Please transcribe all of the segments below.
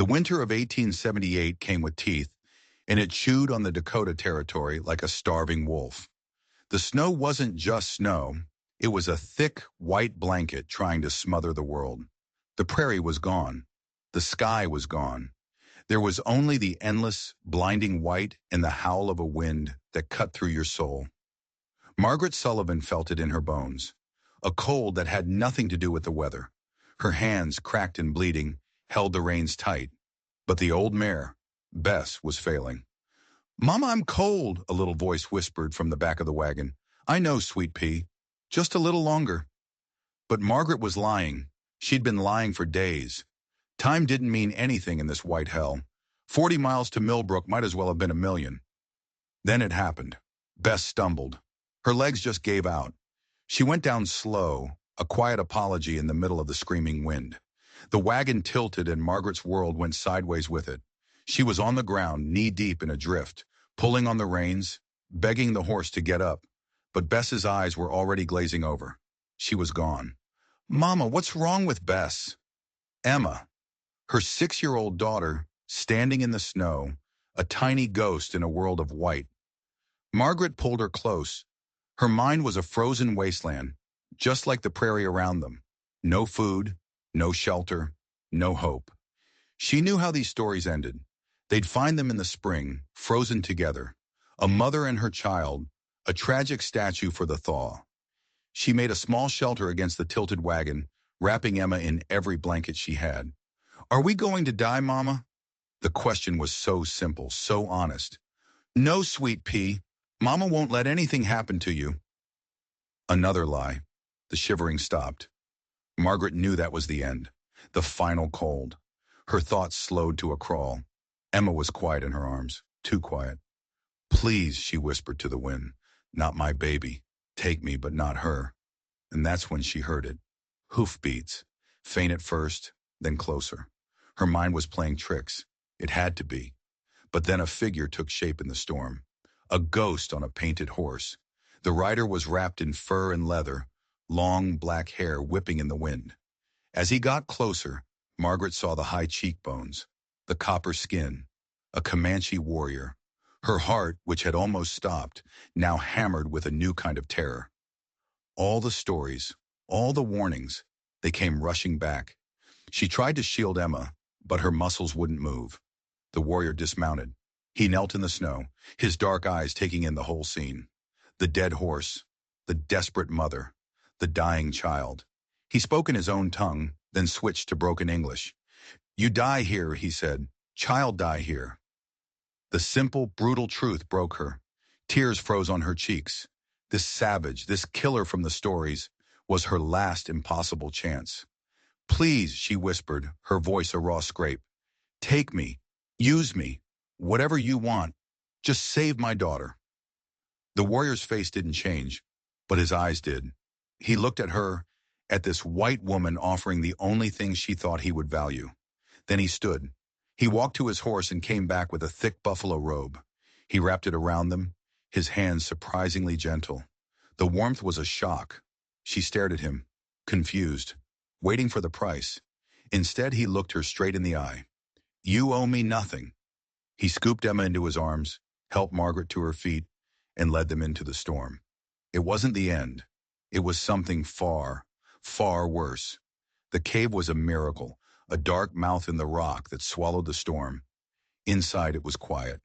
The winter of 1878 came with teeth, and it chewed on the Dakota Territory like a starving wolf. The snow wasn't just snow. It was a thick, white blanket trying to smother the world. The prairie was gone. The sky was gone. There was only the endless, blinding white and the howl of a wind that cut through your soul. Margaret Sullivan felt it in her bones. A cold that had nothing to do with the weather. Her hands, cracked and bleeding, held the reins tight. But the old mare, Bess, was failing. "Mama, I'm cold," a little voice whispered from the back of the wagon. "I know, Sweet Pea. Just a little longer." But Margaret was lying. She'd been lying for days. Time didn't mean anything in this white hell. 40 miles to Millbrook might as well have been a million. Then it happened. Bess stumbled. Her legs just gave out. She went down slow, a quiet apology in the middle of the screaming wind. The wagon tilted and Margaret's world went sideways with it. She was on the ground, knee-deep in a drift, pulling on the reins, begging the horse to get up. But Bess's eyes were already glazing over. She was gone. "Mama, what's wrong with Bess?" Emma, her 6-year-old daughter, standing in the snow, a tiny ghost in a world of white. Margaret pulled her close. Her mind was a frozen wasteland, just like the prairie around them. No food, no shelter, no hope. She knew how these stories ended. They'd find them in the spring, frozen together. A mother and her child, a tragic statue for the thaw. She made a small shelter against the tilted wagon, wrapping Emma in every blanket she had. "Are we going to die, Mama?" The question was so simple, so honest. "No, Sweet Pea. Mama won't let anything happen to you." Another lie. The shivering stopped. Margaret knew that was the end, the final cold. Her thoughts slowed to a crawl. Emma was quiet in her arms, too quiet. "Please," she whispered to the wind, "not my baby. Take me, but not her." And that's when she heard it. Hoofbeats, faint at first, then closer. Her mind was playing tricks. It had to be. But then a figure took shape in the storm. A ghost on a painted horse. The rider was wrapped in fur and leather, long black hair whipping in the wind. As he got closer, Margaret saw the high cheekbones, the copper skin, a Comanche warrior. Her heart, which had almost stopped, now hammered with a new kind of terror. All the stories, all the warnings, they came rushing back. She tried to shield Emma, but her muscles wouldn't move. The warrior dismounted. He knelt in the snow, his dark eyes taking in the whole scene. The dead horse, the desperate mother, the dying child. He spoke in his own tongue, then switched to broken English. "You die here," he said. "Child die here." The simple, brutal truth broke her. Tears froze on her cheeks. This savage, this killer from the stories, was her last impossible chance. "Please," she whispered, her voice a raw scrape. "Take me. Use me. Whatever you want. Just save my daughter." The warrior's face didn't change, but his eyes did. He looked at her, at this white woman offering the only thing she thought he would value. Then he stood. He walked to his horse and came back with a thick buffalo robe. He wrapped it around them, his hands surprisingly gentle. The warmth was a shock. She stared at him, confused, waiting for the price. Instead, he looked her straight in the eye. "You owe me nothing." He scooped Emma into his arms, helped Margaret to her feet, and led them into the storm. It wasn't the end. It was something far, far worse. The cave was a miracle, a dark mouth in the rock that swallowed the storm. Inside it was quiet,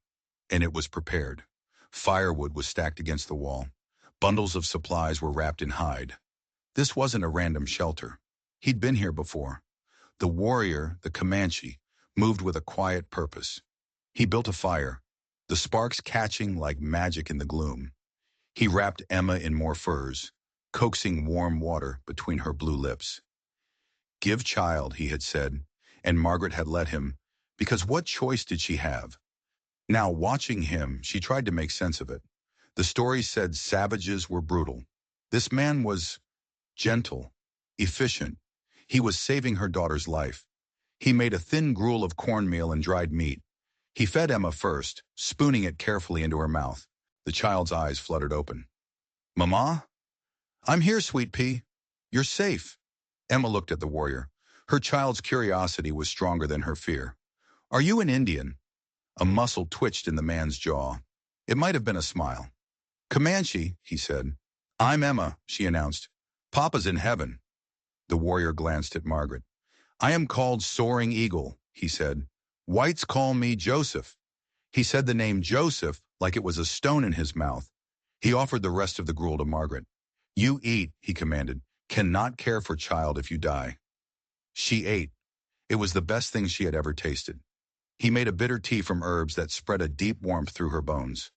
and it was prepared. Firewood was stacked against the wall. Bundles of supplies were wrapped in hide. This wasn't a random shelter. He'd been here before. The warrior, the Comanche, moved with a quiet purpose. He built a fire, the sparks catching like magic in the gloom. He wrapped Emma in more furs, coaxing warm water between her blue lips. "Give child," he had said, and Margaret had let him, because what choice did she have? Now, watching him, she tried to make sense of it. The story said savages were brutal. This man was gentle, efficient. He was saving her daughter's life. He made a thin gruel of cornmeal and dried meat. He fed Emma first, spooning it carefully into her mouth. The child's eyes fluttered open. "Mama?" "I'm here, Sweet Pea. You're safe." Emma looked at the warrior. Her child's curiosity was stronger than her fear. Are you an Indian? A muscle twitched in the man's jaw. It might have been a smile. Comanche, he said. I'm Emma, she announced. Papa's in heaven. The warrior glanced at Margaret. I am called Soaring Eagle, he said. Whites call me Joseph. He said the name Joseph like it was a stone in his mouth. He offered the rest of the gruel to Margaret. You eat, he commanded. Cannot care for child if you die. She ate. It was the best thing she had ever tasted. He made a bitter tea from herbs that spread a deep warmth through her bones.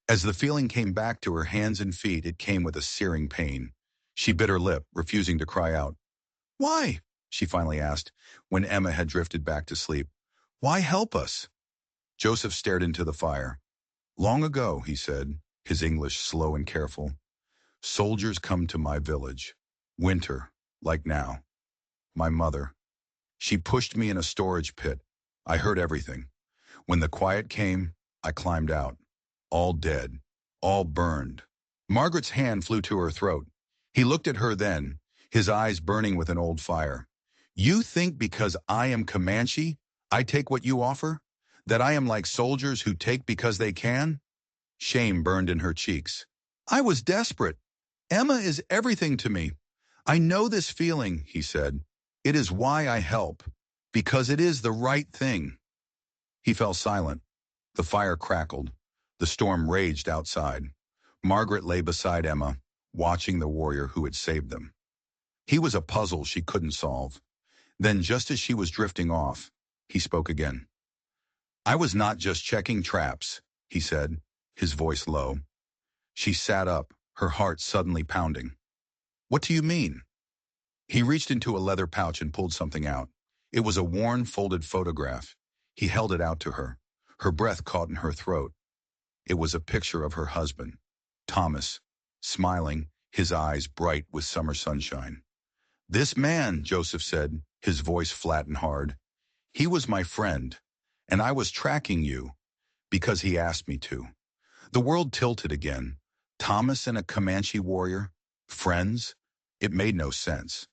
As the feeling came back to her hands and feet, it came with a searing pain. She bit her lip, refusing to cry out. Why? She finally asked, when Emma had drifted back to sleep. Why help us? Joseph stared into the fire. Long ago, he said, his English slow and careful, soldiers come to my village. Winter, like now. My mother. She pushed me in a storage pit. I heard everything. When the quiet came, I climbed out. All dead. All burned. Margaret's hand flew to her throat. He looked at her then, his eyes burning with an old fire. You think because I am Comanche, I take what you offer? That I am like soldiers who take because they can? Shame burned in her cheeks. I was desperate. Emma is everything to me. I know this feeling, he said. It is why I help. Because it is the right thing. He fell silent. The fire crackled. The storm raged outside. Margaret lay beside Emma, watching the warrior who had saved them. He was a puzzle she couldn't solve. Then, just as she was drifting off, he spoke again. I was not just checking traps, he said, his voice low. She sat up, her heart suddenly pounding. What do you mean? He reached into a leather pouch and pulled something out. It was a worn, folded photograph. He held it out to her. Her breath caught in her throat. It was a picture of her husband, Thomas, smiling, his eyes bright with summer sunshine. This man, Joseph said, his voice flat and hard, he was my friend, and I was tracking you because he asked me to. The world tilted again. Thomas and a Comanche warrior, friends? It made no sense.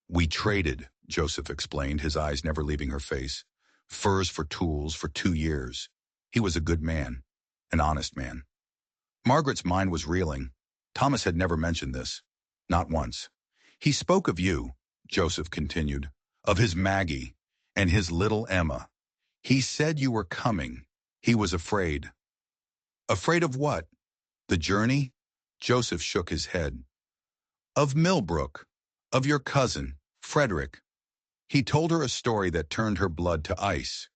We traded, Joseph explained, his eyes never leaving her face. Furs for tools for 2 years. He was a good man, an honest man. Margaret's mind was reeling. Thomas had never mentioned this. Not once. He spoke of you, Joseph continued, of his Maggie and his little Emma. He said you were coming. He was afraid. Afraid of what? The journey? Joseph shook his head. Of Millbrook. Of your cousin, Frederick. He told her a story that turned her blood to ice.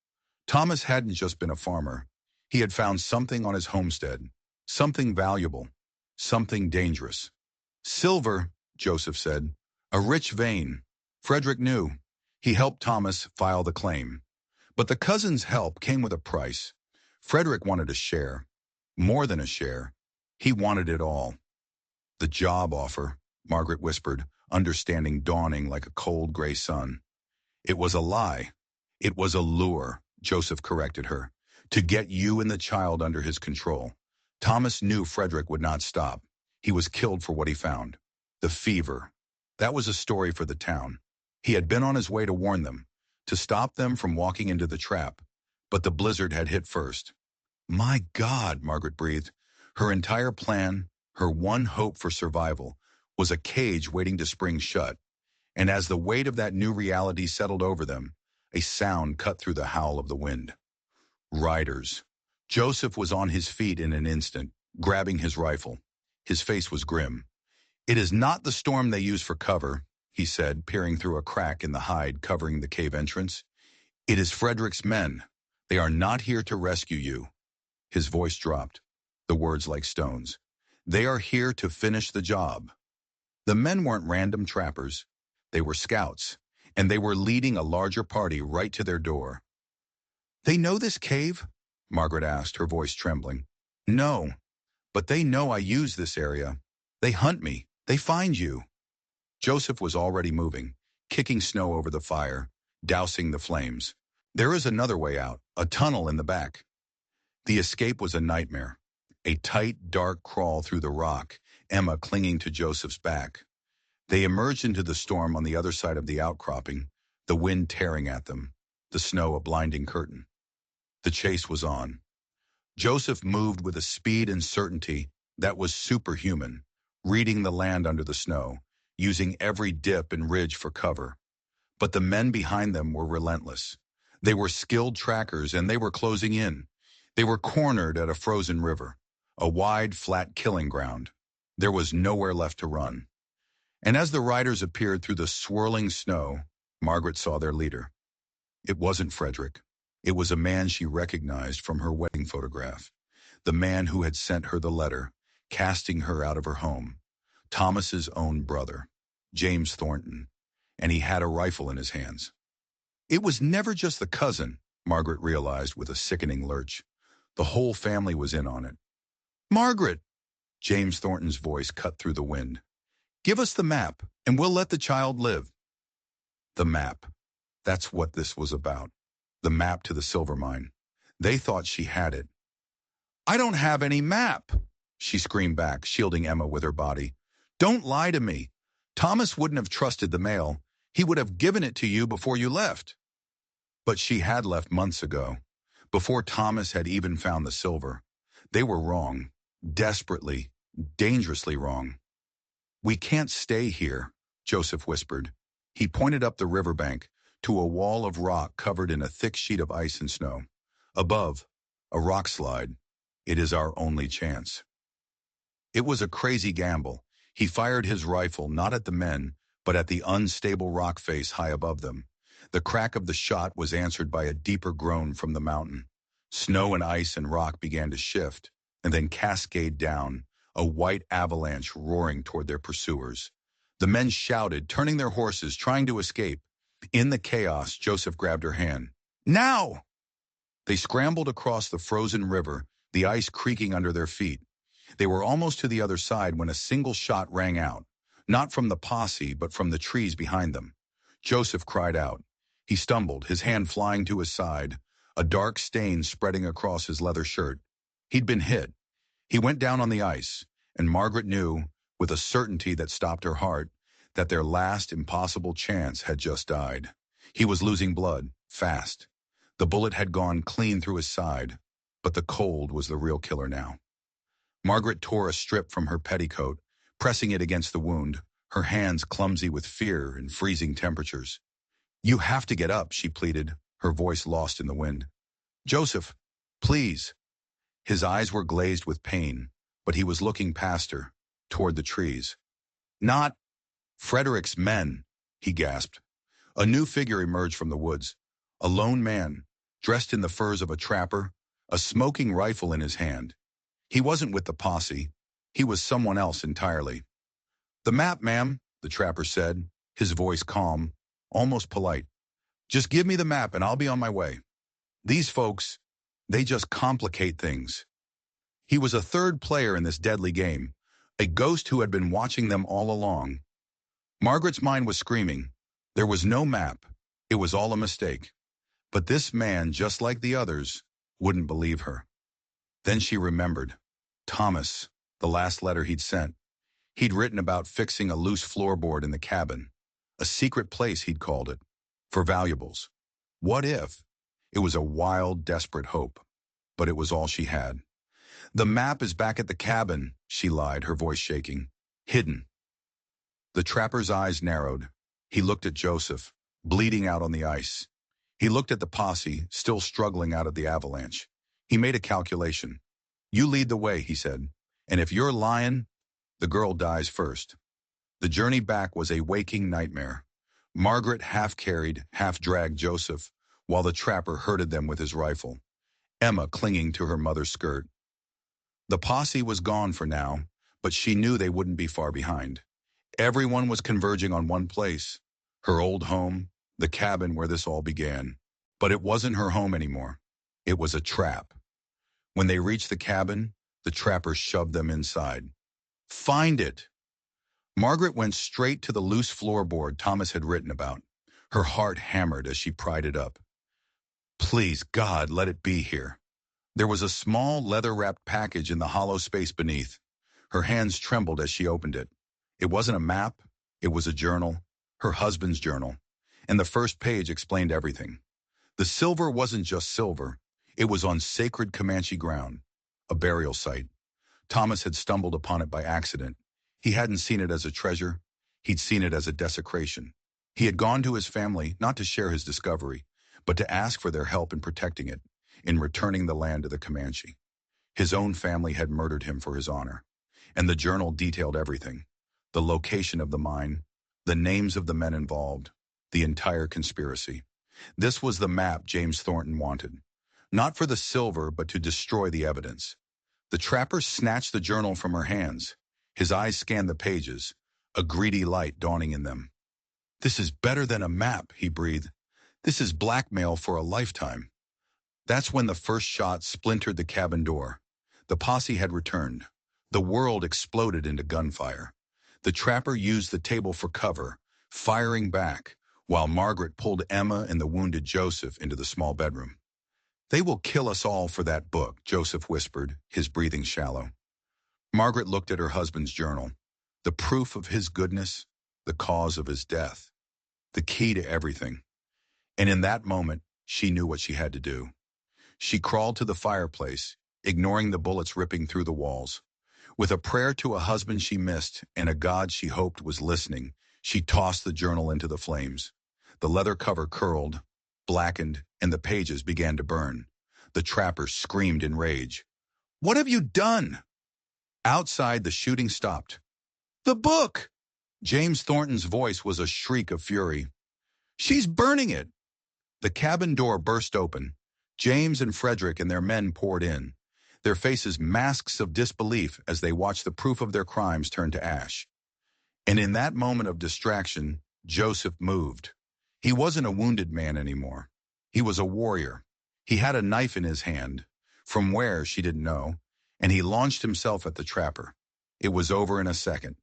Thomas hadn't just been a farmer. He had found something on his homestead. Something valuable. Something dangerous. Silver, Joseph said. A rich vein. Frederick knew. He helped Thomas file the claim. But the cousin's help came with a price. Frederick wanted a share. More than a share. He wanted it all. The job offer, Margaret whispered, understanding dawning like a cold gray sun. It was a lie. It was a lure, Joseph corrected her, to get you and the child under his control. Thomas knew Frederick would not stop. He was killed for what he found. The fever. That was a story for the town. He had been on his way to warn them, to stop them from walking into the trap. But the blizzard had hit first. My God, Margaret breathed. Her entire plan, her one hope for survival, was a cage waiting to spring shut. And as the weight of that new reality settled over them, a sound cut through the howl of the wind. Riders. Joseph was on his feet in an instant, grabbing his rifle. His face was grim. It is not the storm they use for cover, he said, peering through a crack in the hide covering the cave entrance. It is Frederick's men. They are not here to rescue you. His voice dropped, the words like stones. They are here to finish the job. The men weren't random trappers. They were scouts, and they were leading a larger party right to their door. They know this cave? Margaret asked, her voice trembling. No, but they know I use this area. They hunt me. They find you. Joseph was already moving, kicking snow over the fire, dousing the flames. There is another way out, a tunnel in the back. The escape was a nightmare. A tight, dark crawl through the rock, Emma clinging to Joseph's back. They emerged into the storm on the other side of the outcropping, the wind tearing at them. the snow a blinding curtain. The chase was on. Joseph moved with a speed and certainty that was superhuman, reading the land under the snow, using every dip and ridge for cover. But the men behind them were relentless. They were skilled trackers, and they were closing in. They were cornered at a frozen river, a wide, flat killing ground. There was nowhere left to run. And as the riders appeared through the swirling snow, Margaret saw their leader. It wasn't Frederick. It was a man she recognized from her wedding photograph. The man who had sent her the letter, casting her out of her home. Thomas's own brother, James Thornton. And he had a rifle in his hands. It was never just the cousin, Margaret realized with a sickening lurch. The whole family was in on it. Margaret! James Thornton's voice cut through the wind. Give us the map, and we'll let the child live. The map. That's what this was about. The map to the silver mine. They thought she had it. I don't have any map, she screamed back, shielding Emma with her body. Don't lie to me. Thomas wouldn't have trusted the mail. He would have given it to you before you left. But she had left months ago, before Thomas had even found the silver. They were wrong, desperately, dangerously wrong. We can't stay here, Joseph whispered. He pointed up the riverbank to a wall of rock covered in a thick sheet of ice and snow. Above, a rock slide. It is our only chance. It was a crazy gamble. He fired his rifle not at the men, but at the unstable rock face high above them. The crack of the shot was answered by a deeper groan from the mountain. Snow and ice and rock began to shift, and then cascade down, a white avalanche roaring toward their pursuers. The men shouted, turning their horses, trying to escape. In the chaos, Joseph grabbed her hand. Now! They scrambled across the frozen river, the ice creaking under their feet. They were almost to the other side when a single shot rang out, not from the posse, but from the trees behind them. Joseph cried out. He stumbled, his hand flying to his side, a dark stain spreading across his leather shirt. He'd been hit. He went down on the ice, and Margaret knew, with a certainty that stopped her heart, that their last impossible chance had just died. He was losing blood, fast. The bullet had gone clean through his side, but the cold was the real killer now. Margaret tore a strip from her petticoat, pressing it against the wound, her hands clumsy with fear and freezing temperatures. You have to get up, she pleaded, her voice lost in the wind. Joseph, please. His eyes were glazed with pain, but he was looking past her, toward the trees. Not Frederick's men, he gasped. A new figure emerged from the woods, a lone man, dressed in the furs of a trapper, a smoking rifle in his hand. He wasn't with the posse. He was someone else entirely. The map, ma'am, the trapper said, his voice calm, almost polite. Just give me the map and I'll be on my way. These folks, they just complicate things. He was a third player in this deadly game, a ghost who had been watching them all along. Margaret's mind was screaming. There was no map. It was all a mistake. But this man, just like the others, wouldn't believe her. Then she remembered. Thomas, the last letter he'd sent. He'd written about fixing a loose floorboard in the cabin. A secret place, he'd called it. For valuables. What if? It was a wild, desperate hope. But it was all she had. The map is back at the cabin, she lied, her voice shaking. Hidden. The trapper's eyes narrowed. He looked at Joseph, bleeding out on the ice. He looked at the posse, still struggling out of the avalanche. He made a calculation. You lead the way, he said. And if you're lying, the girl dies first. The journey back was a waking nightmare. Margaret half-carried, half-dragged Joseph, while the trapper herded them with his rifle. Emma clinging to her mother's skirt. The posse was gone for now, but she knew they wouldn't be far behind. Everyone was converging on one place, her old home, the cabin where this all began. But it wasn't her home anymore. It was a trap. When they reached the cabin, the trapper shoved them inside. Find it! Margaret went straight to the loose floorboard Thomas had written about. Her heart hammered as she pried it up. Please, God, let it be here. There was a small leather-wrapped package in the hollow space beneath. Her hands trembled as she opened it. It wasn't a map. It was a journal, her husband's journal. And the first page explained everything. The silver wasn't just silver. It was on sacred Comanche ground, a burial site. Thomas had stumbled upon it by accident. He hadn't seen it as a treasure. He'd seen it as a desecration. He had gone to his family not to share his discovery, but to ask for their help in protecting it, in returning the land to the Comanche. His own family had murdered him for his honor. And the journal detailed everything: the location of the mine, the names of the men involved, the entire conspiracy. This was the map James Thornton wanted, not for the silver, but to destroy the evidence. The trapper snatched the journal from her hands. His eyes scanned the pages, a greedy light dawning in them. "This is better than a map," he breathed. "This is blackmail for a lifetime." That's when the first shot splintered the cabin door. The posse had returned. The world exploded into gunfire. The trapper used the table for cover, firing back, while Margaret pulled Emma and the wounded Joseph into the small bedroom. "They will kill us all for that book," Joseph whispered, his breathing shallow. Margaret looked at her husband's journal. The proof of his goodness, the cause of his death, the key to everything. And in that moment, she knew what she had to do. She crawled to the fireplace, ignoring the bullets ripping through the walls. With a prayer to a husband she missed and a God she hoped was listening, she tossed the journal into the flames. The leather cover curled, blackened, and the pages began to burn. The trapper screamed in rage. "What have you done?" Outside, the shooting stopped. "The book!" James Thornton's voice was a shriek of fury. "She's burning it!" The cabin door burst open. James and Frederick and their men poured in, their faces masks of disbelief as they watched the proof of their crimes turn to ash. And in that moment of distraction, Joseph moved. He wasn't a wounded man anymore. He was a warrior. He had a knife in his hand, from where she didn't know, and he launched himself at the trapper. It was over in a second.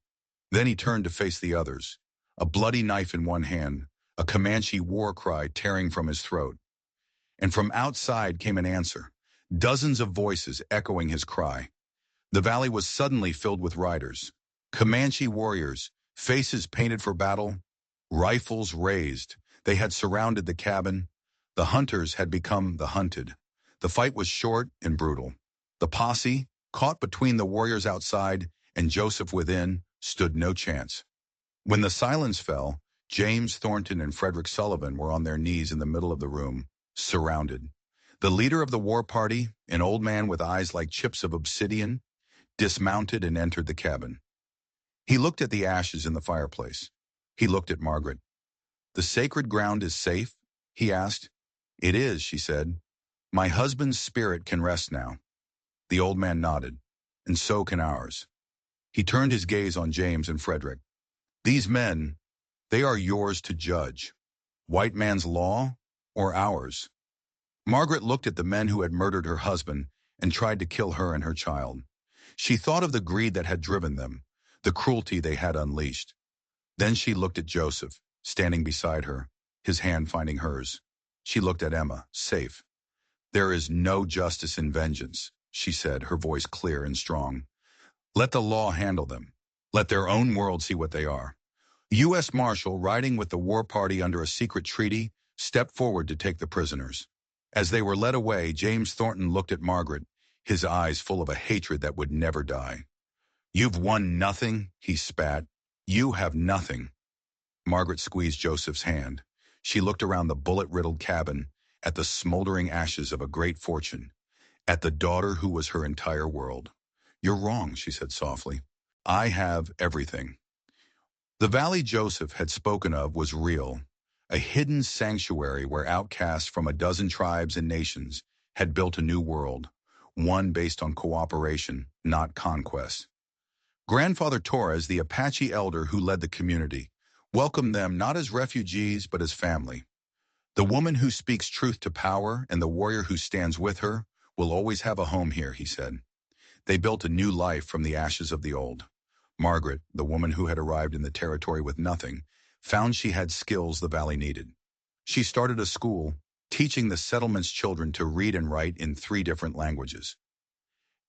Then he turned to face the others, a bloody knife in one hand, a Comanche war cry tearing from his throat. And from outside came an answer, dozens of voices echoing his cry. The valley was suddenly filled with riders, Comanche warriors, faces painted for battle, rifles raised. They had surrounded the cabin. The hunters had become the hunted. The fight was short and brutal. The posse, caught between the warriors outside and Joseph within, stood no chance. When the silence fell, James Thornton and Frederick Sullivan were on their knees in the middle of the room, surrounded. The leader of the war party, an old man with eyes like chips of obsidian, dismounted and entered the cabin. He looked at the ashes in the fireplace. He looked at Margaret. "The sacred ground is safe?" he asked. "It is," she said. "My husband's spirit can rest now." The old man nodded. "And so can ours." He turned his gaze on James and Frederick. "These men, they are yours to judge. White man's law or ours?" Margaret looked at the men who had murdered her husband and tried to kill her and her child. She thought of the greed that had driven them, the cruelty they had unleashed. Then she looked at Joseph, standing beside her, his hand finding hers. She looked at Emma, safe. "There is no justice in vengeance," she said, her voice clear and strong. "Let the law handle them. Let their own world see what they are." U.S. Marshal, riding with the war party under a secret treaty, stepped forward to take the prisoners. As they were led away, James Thornton looked at Margaret, his eyes full of a hatred that would never die. "You've won nothing," he spat. "You have nothing." Margaret squeezed Joseph's hand. She looked around the bullet-riddled cabin, at the smoldering ashes of a great fortune, at the daughter who was her entire world. "You're wrong," she said softly. "I have everything." The valley Joseph had spoken of was real, a hidden sanctuary where outcasts from a dozen tribes and nations had built a new world, one based on cooperation, not conquest. Grandfather Torres, the Apache elder who led the community, welcomed them not as refugees but as family. "The woman who speaks truth to power and the warrior who stands with her will always have a home here," he said. They built a new life from the ashes of the old. Margaret, the woman who had arrived in the territory with nothing, found she had skills the valley needed. She started a school, teaching the settlement's children to read and write in 3 different languages.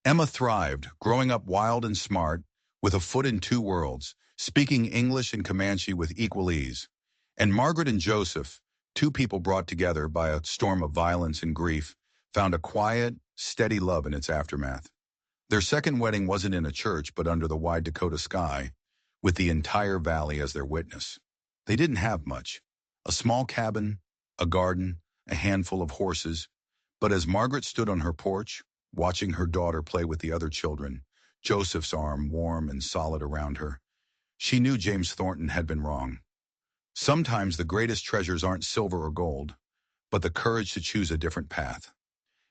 Emma thrived, growing up wild and smart, with a foot in 2 worlds, speaking English and Comanche with equal ease. And Margaret and Joseph, Two people brought together by a storm of violence and grief found a quiet, steady love in its aftermath. Their second wedding wasn't in a church but under the wide Dakota sky, with the entire valley as their witness. They didn't have much. A small cabin, a garden, a handful of horses. But as Margaret stood on her porch, watching her daughter play with the other children, Joseph's arm warm and solid around her, she knew James Thornton had been wrong. Sometimes the greatest treasures aren't silver or gold, but the courage to choose a different path.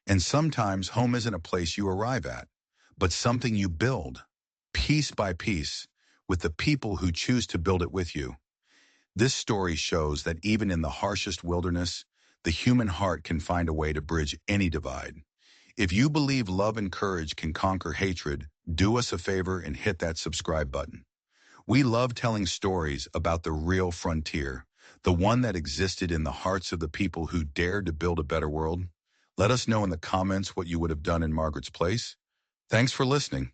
And sometimes home isn't a place you arrive at, but something you build, piece by piece, with the people who choose to build it with you. This story shows that even in the harshest wilderness, the human heart can find a way to bridge any divide. If you believe love and courage can conquer hatred, do us a favor and hit that subscribe button. We love telling stories about the real frontier, the one that existed in the hearts of the people who dared to build a better world. Let us know in the comments what you would have done in Margaret's place. Thanks for listening.